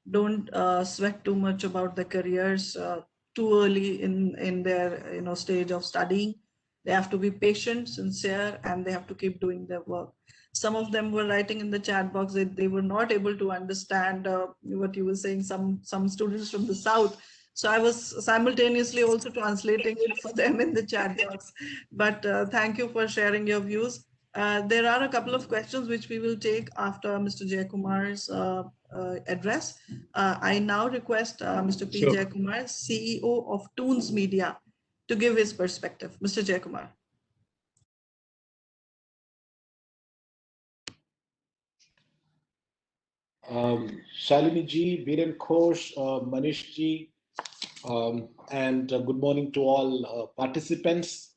Don't sweat too much about their careers too early in their stage of studying. They have to be patient, sincere, and they have to keep doing their work. Some of them were writing in the chat box that they were not able to understand what you were saying. Some students from the south So I was simultaneously also translating it for them in the chat box. But thank you for sharing your views. There are a couple of questions which we will take after Mr. Jayakumar's address. I now request Mr. P. Sure. Jayakumar, CEO of Toons Media, to give his perspective. Mr. Jayakumar. Shalini ji, Viren Khosh, Manish ji, and good morning to all participants.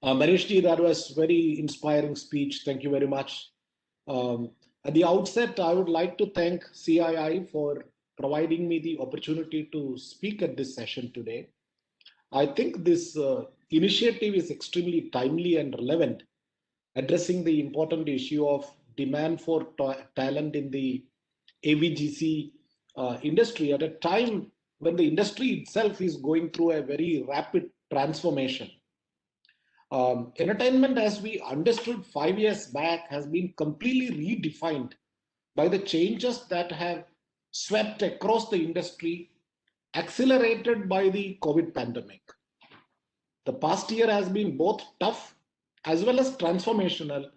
Manish ji, that was very inspiring speech. Thank you very much. At the outset, I would like to thank CII for providing me the opportunity to speak at this session today. I think this initiative is extremely timely and relevant, addressing the important issue of demand for talent in the AVGC industry at a time when the industry itself is going through a very rapid transformation. Entertainment, as we understood 5 years back, has been completely redefined by the changes that have swept across the industry, accelerated by the COVID pandemic. The past year has been both tough as well as transformational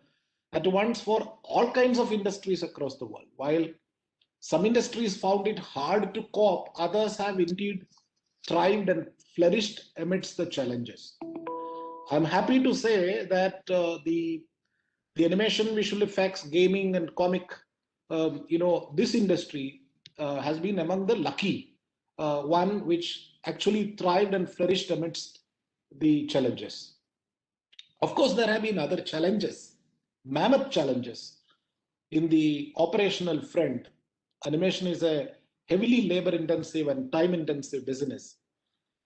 at once for all kinds of industries across the world. While some industries found it hard to cope, others have indeed thrived and flourished amidst the challenges. I'm happy to say that the animation, visual effects, gaming, and comic, this industry has been among the lucky one which actually thrived and flourished amidst the challenges. Of course, there have been other challenges, mammoth challenges in the operational front. Animation is a heavily labor-intensive and time-intensive business.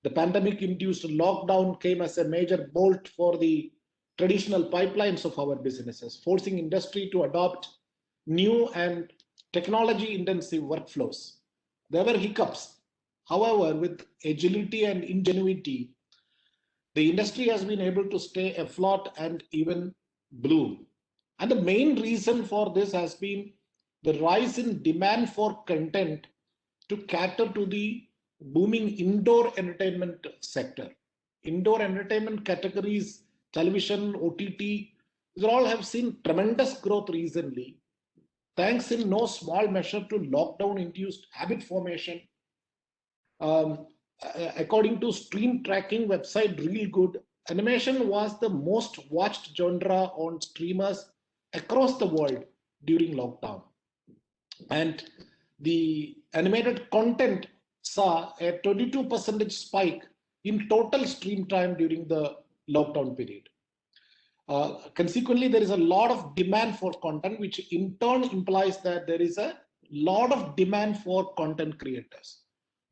The pandemic-induced lockdown came as a major bolt for the traditional pipelines of our businesses, forcing industry to adopt new and technology-intensive workflows. There were hiccups. However, with agility and ingenuity, the industry has been able to stay afloat and even bloom. And the main reason for this has been the rise in demand for content to cater to the booming indoor entertainment sector. Indoor entertainment categories, television, OTT, these all have seen tremendous growth recently, thanks in no small measure to lockdown-induced habit formation. According to stream tracking website Reelgood, animation was the most watched genre on streamers across the world during lockdown. And the animated content saw a 22% spike in total stream time during the lockdown period. Consequently, there is a lot of demand for content, which in turn implies that there is a lot of demand for content creators,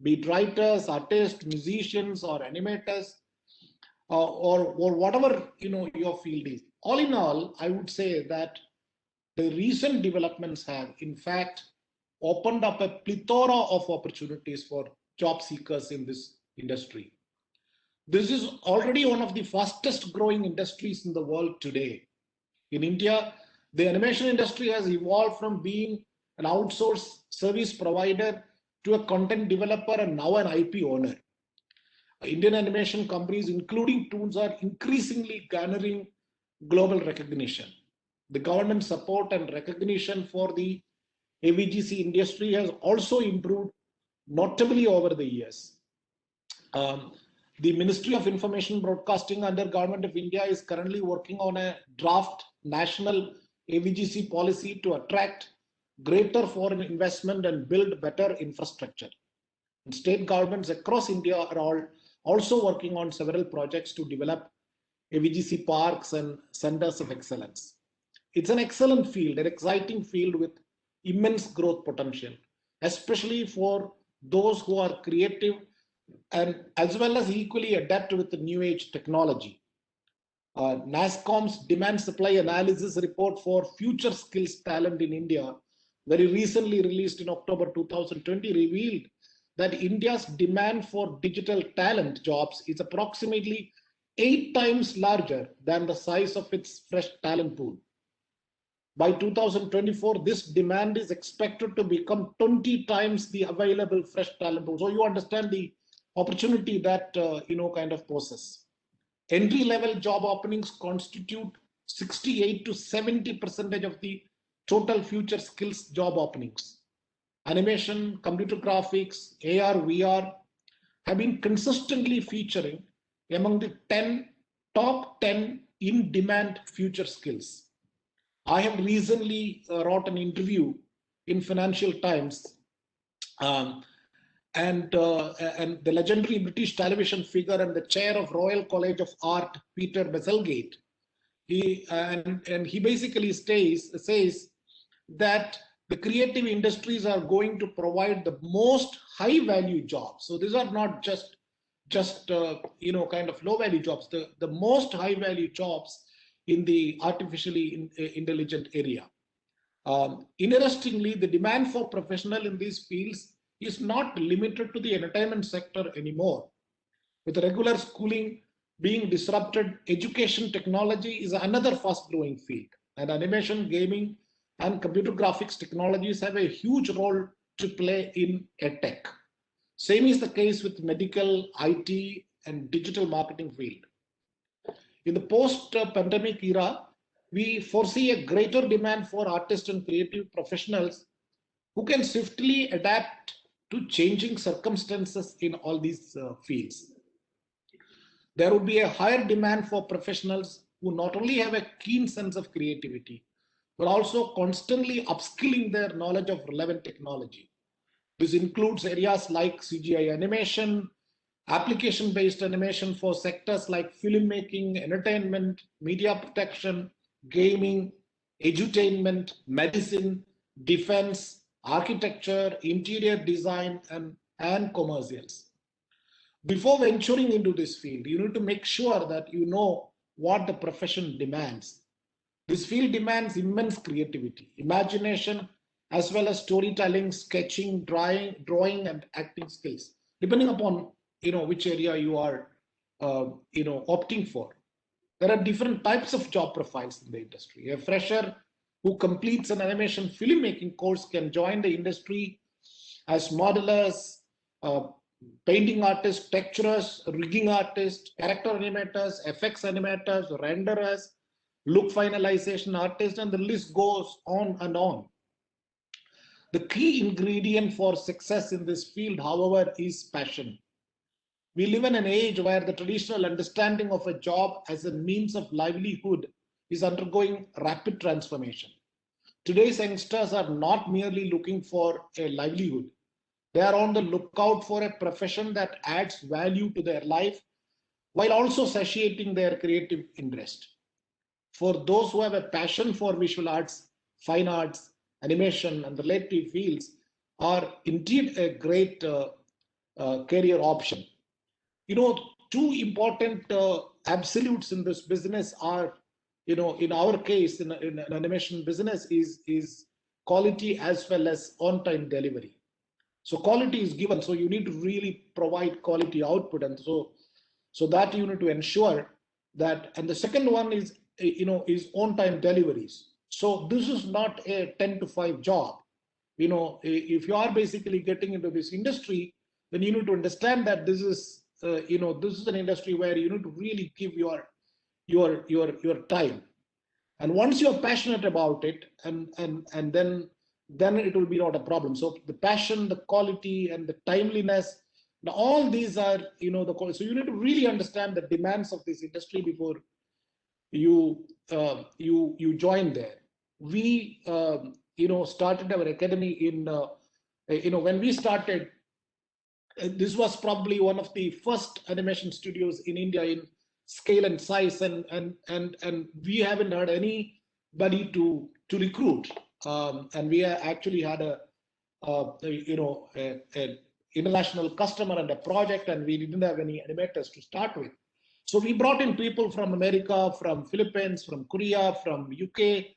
be it writers, artists, musicians, or animators, or whatever your field is. All in all, I would say that the recent developments have, in fact, opened up a plethora of opportunities for job seekers in this industry. This is already one of the fastest growing industries in the world today. In India, the animation industry has evolved from being an outsourced service provider to a content developer and now an IP owner. Indian animation companies, including Toons, are increasingly garnering global recognition. The government support and recognition for the AVGC industry has also improved notably over the years. The Ministry of Information Broadcasting under Government of India is currently working on a draft national AVGC policy to attract greater foreign investment and build better infrastructure. And state governments across India are all also working on several projects to develop AVGC parks and centers of excellence. It's an excellent field, an exciting field with immense growth potential, especially for those who are creative and as well as equally adept with the new age technology. NASSCOM's demand supply analysis report for future skills talent in India, very recently released in October 2020, revealed that India's demand for digital talent jobs is approximately 8 times larger than the size of its fresh talent pool. By 2024, this demand is expected to become 20 times the available fresh talent pool. So you understand the opportunity that kind of poses. Entry-level job openings constitute 68 to 70% of the total future skills job openings. Animation, computer graphics, AR, VR have been consistently featuring among the top 10 in-demand future skills. I have recently wrote an interview in Financial Times, and the legendary British television figure and the chair of Royal College of Art, Peter Bazalgette, he basically says that the creative industries are going to provide the most high-value jobs. So these are not just kind of low-value jobs. The most high-value jobs in the artificially intelligent area. Interestingly, the demand for professionals in these fields is not limited to the entertainment sector anymore. With regular schooling being disrupted, education technology is another fast-growing field, and animation, gaming, and computer graphics technologies have a huge role to play in EdTech. Same is the case with medical, IT, and digital marketing field. In the post-pandemic era, we foresee a greater demand for artists and creative professionals who can swiftly adapt to changing circumstances in all these fields. There would be a higher demand for professionals who not only have a keen sense of creativity, but also constantly upskilling their knowledge of relevant technology. This includes areas like CGI animation, application-based animation for sectors like filmmaking, entertainment, media production, gaming, edutainment, medicine, defense, architecture, interior design, and commercials. Before venturing into this field, you need to make sure that you know what the profession demands. This field demands immense creativity, imagination, as well as storytelling, sketching, drawing, and acting skills, depending upon which area you are opting for. There are different types of job profiles in the industry. A fresher who completes an animation filmmaking course can join the industry as modelers, painting artists, texturers, rigging artists, character animators, FX animators, renderers, look finalization artists, and the list goes on and on. The key ingredient for success in this field, however, is passion. We live in an age where the traditional understanding of a job as a means of livelihood is undergoing rapid transformation. Today's youngsters are not merely looking for a livelihood. They are on the lookout for a profession that adds value to their life while also satiating their creative interest. For those who have a passion for visual arts, fine arts, animation, and related fields are indeed a great career option. Two important absolutes in this business are, in our case, in an animation business, is quality as well as on-time delivery. So quality is given, so you need to really provide quality output, and so that you need to ensure that. And the second one is on-time deliveries. So this is not a 10 to 5 job. If you are basically getting into this industry, then you need to understand that this is an industry where you need to really give your time. And once you're passionate about it, and then it will be not a problem. So the passion, the quality, and the timeliness, now all these are the quality. So you need to really understand the demands of this industry before you join there. We started our academy in when we started. This was probably one of the first animation studios in India in scale and size, and we haven't had anybody to recruit, and we actually had an international customer and a project, and we didn't have any animators to start with. So we brought in people from America, from Philippines, from Korea, from UK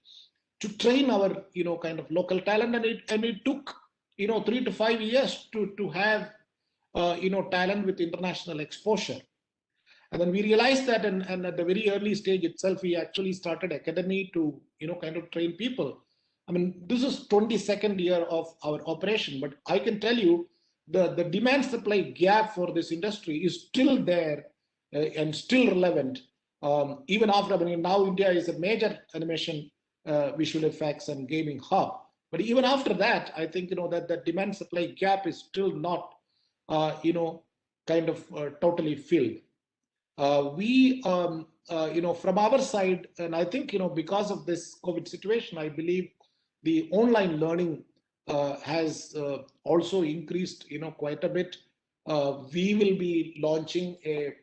to train our kind of local talent, and it took 3 to 5 years to have talent with international exposure. And then we realized that, and at the very early stage itself, we actually started academy to, kind of train people. I mean, this is 22nd year of our operation, but I can tell you the demand supply gap for this industry is still there and still relevant. Even after, I mean, now India is a major animation, visual effects and gaming hub. But even after that, I think, that the demand supply gap is still not, kind of totally filled. From our side, and I think, because of this COVID situation, I believe the online learning has also increased, quite a bit. We will be launching a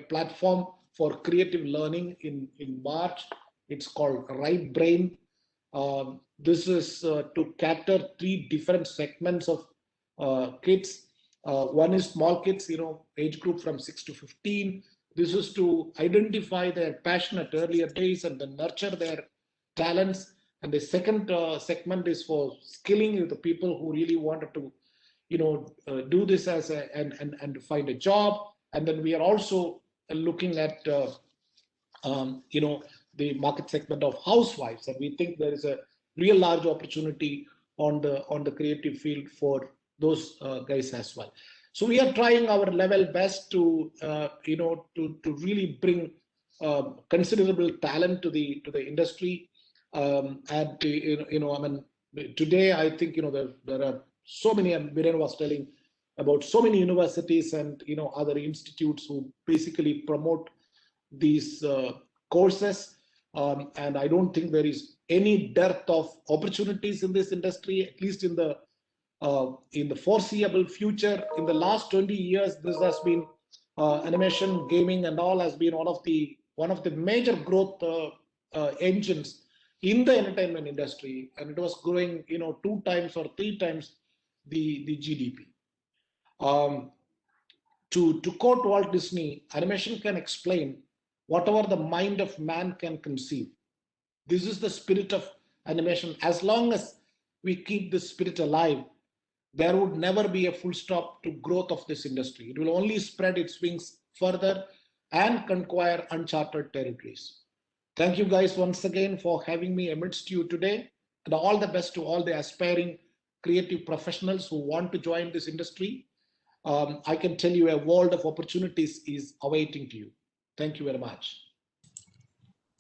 platform for creative learning in March. It's called Right Brain. This is to cater 3 different segments of kids. One is small kids, age group from 6 to 15. This is to identify their passion at earlier days and then nurture their talents. And the second segment is for skilling the people who really wanted to, do this as and find a job. And then we are also looking at, the market segment of housewives, and we think there is a real large opportunity on the creative field for those guys as well. So we are trying our level best to to really bring considerable talent to the industry. And I mean, today I think there are so many, and Viren was telling about so many universities and other institutes who basically promote these courses. And I don't think there is any dearth of opportunities in this industry, at least in the foreseeable future. In the last 20 years, this has been animation, gaming, and all has been one of the major growth engines in the entertainment industry, and it was growing 2 times or 3 times the GDP. To quote Walt Disney, animation can explain whatever the mind of man can conceive. This is the spirit of animation. As long as we keep this spirit alive, there would never be a full stop to growth of this industry. It will only spread its wings further and conquer uncharted territories. Thank you guys once again for having me amidst you today, and all the best to all the aspiring creative professionals who want to join this industry. I can tell you a world of opportunities is awaiting to you. Thank you very much.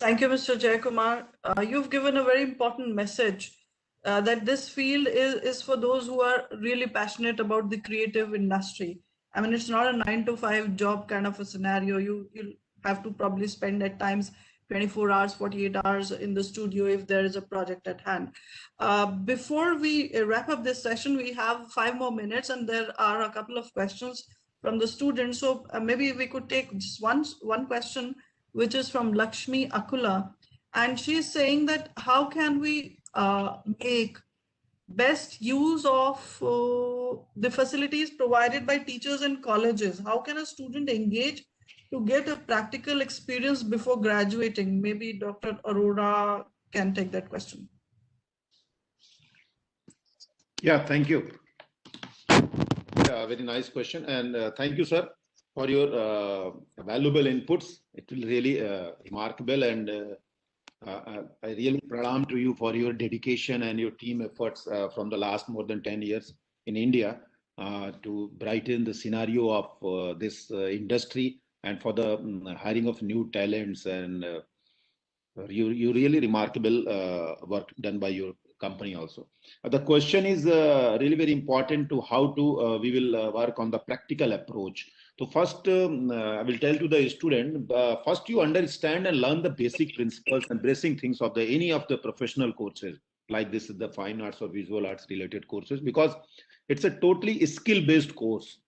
Thank you, Mr. Jayakumar. You've given a very important message that this field is for those who are really passionate about the creative industry. I mean, it's not a 9-to-5 job kind of a scenario. You'll have to probably spend at times 24 hours, 48 hours in the studio if there is a project at hand. Before we wrap up this session, we have 5 more minutes, and there are a couple of questions from the students. So maybe we could take just one question, which is from Lakshmi Akula. And she's saying that how can we make best use of the facilities provided by teachers and colleges? How can a student engage to get a practical experience before graduating? Maybe Dr. Arora can take that question. Yeah, thank you. Yeah, very nice question. And thank you, sir, for your valuable inputs. It will really remarkable, and I really pranam to you for your dedication and your team efforts from the last more than 10 years in India to brighten the scenario of this industry and for the hiring of new talents. And you really remarkable work done by your company also. The question is really very important to how to we will work on the practical approach. So first, I will tell to the student, first you understand and learn the basic principles and basic things of any of the professional courses, like this is the fine arts or visual arts related courses, because it's a totally skill-based course.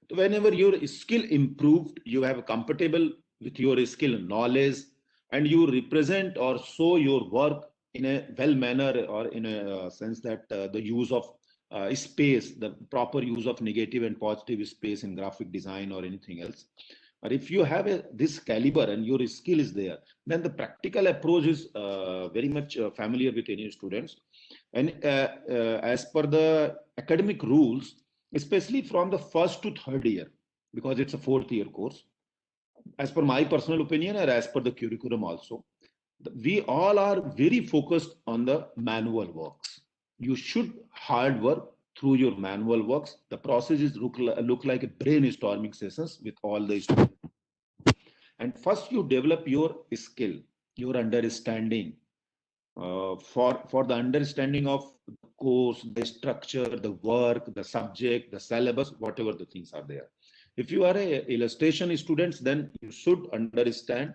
So whenever your skill improved, you have comfortable with your skill knowledge, and you represent or show your work in a well manner, or in a sense that the use of space, the proper use of negative and positive space in graphic design or anything else. But if you have this caliber and your skill is there, then the practical approach is very much familiar with any students. And as per the academic rules, especially from the 1st to 3rd year, because it's a 4th year course, as per my personal opinion or as per the curriculum also, we all are very focused on the manual works. You should hard work through your manual works. The process is look like a brainstorming sessions with all the students. And first you develop your skill, your understanding, for the understanding of the course, the structure, the work, the subject, the syllabus, whatever the things are there. If you are a illustration students, then you should understand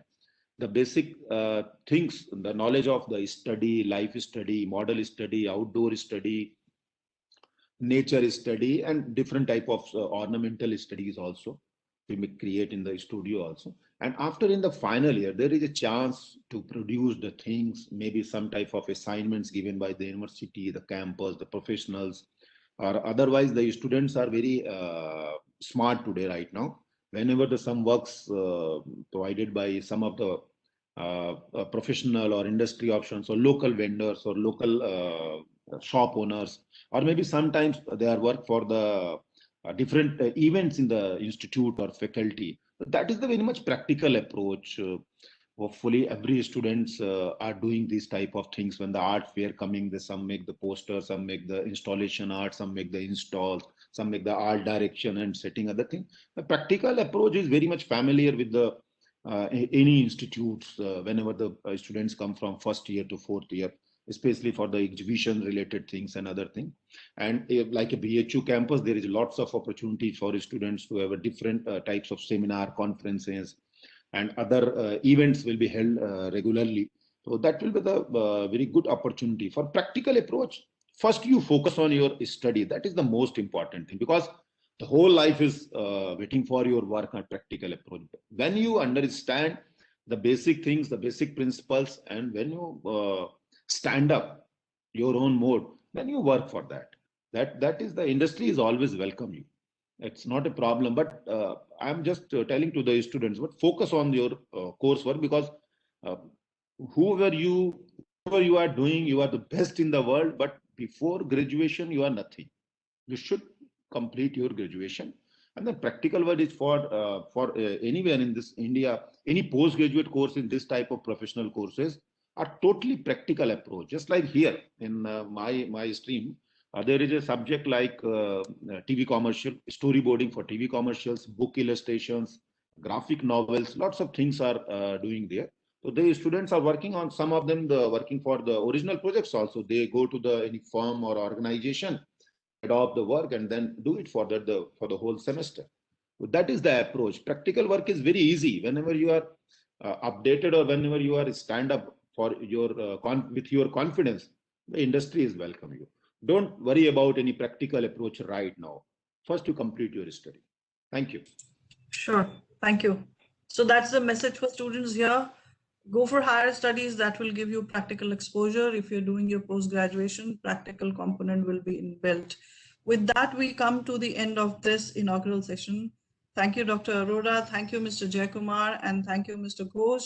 the basic things, the knowledge of the study, life study, model study, outdoor study, nature study, and different type of ornamental studies also we may create in the studio also. And after in the final year, there is a chance to produce the things, maybe some type of assignments given by the university, the campus, the professionals, or otherwise the students are very smart today right now. Whenever the some works provided by some of the professional or industry options or local vendors or local shop owners, or maybe sometimes they are work for the different events in the institute or faculty. That is the very much practical approach. Hopefully every students are doing these type of things. When the art fair coming, they some make the poster, some make the installation art, some make the installs, some make the art direction and setting other thing. The practical approach is very much familiar with the any institutes whenever the students come from first year to fourth year, especially for the exhibition related things and other things. And like a BHU campus, there is lots of opportunities for students to have a different types of seminar, conferences, and other events will be held regularly. So that will be the very good opportunity for practical approach. First, you focus on your study. That is the most important thing, because the whole life is waiting for your work and practical approach. When you understand the basic things, the basic principles, and when you stand up your own mode, then you work for that. That is, the industry is always welcome you. It's not a problem, but I'm just telling to the students, but focus on your coursework, because whoever you are doing, you are the best in the world, but before graduation, you are nothing. You should complete your graduation. And the practical work is for anywhere in this India, any postgraduate course in this type of professional courses are totally practical approach. Just like here in my stream, there is a subject like TV commercial, storyboarding for TV commercials, book illustrations, graphic novels, lots of things are doing there. So the students are working on, some of them working for the original projects also. They go to the any firm or organization, adopt the work, and then do it for the whole semester. So that is the approach. Practical work is very easy. Whenever you are updated, or whenever you are stand up for your with your confidence, the industry is welcome you. Don't worry about any practical approach right now. First, you complete your study. Thank you. Sure. Thank you. So that's the message for students here. Go for higher studies. That will give you practical exposure. If you're doing your post-graduation, practical component will be inbuilt. With that, we come to the end of this inaugural session. Thank you, Dr. Arora. Thank you, Mr. Jayakumar. And thank you, Mr. Ghosh.